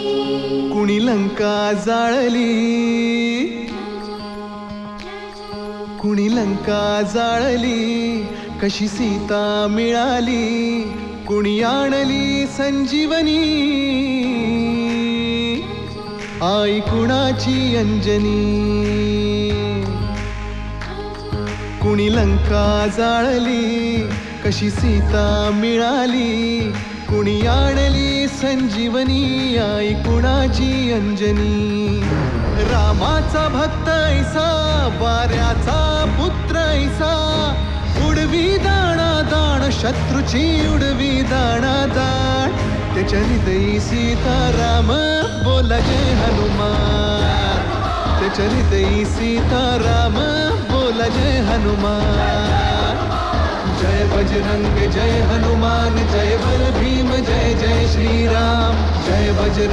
कुणी लंका जाळली, कुणी लंका जाळली, कशी सीता मिळाली, कुणी आणली संजीवनी, आई कुणाची अंजनी. कुणी लंका जाळली, कशी सीता मिळाली, कुणी आणली संजीवनी, आई कुणाची अंजनी. रामाचा भक्त ऐसा, वाऱ्याचा पुत्र ऐसा, उडवी दाणा दाण, शत्रूची उडवी दाणा दाण. त्याच्या हृदयी सीताराम, बोला जय हनुमान. त्याच्या हृदयी सीताराम, बोला जय हनुमान. जय बजरंग जय हनुमान, जय बल भीम, जय जय श्रीराम. जय बजरंग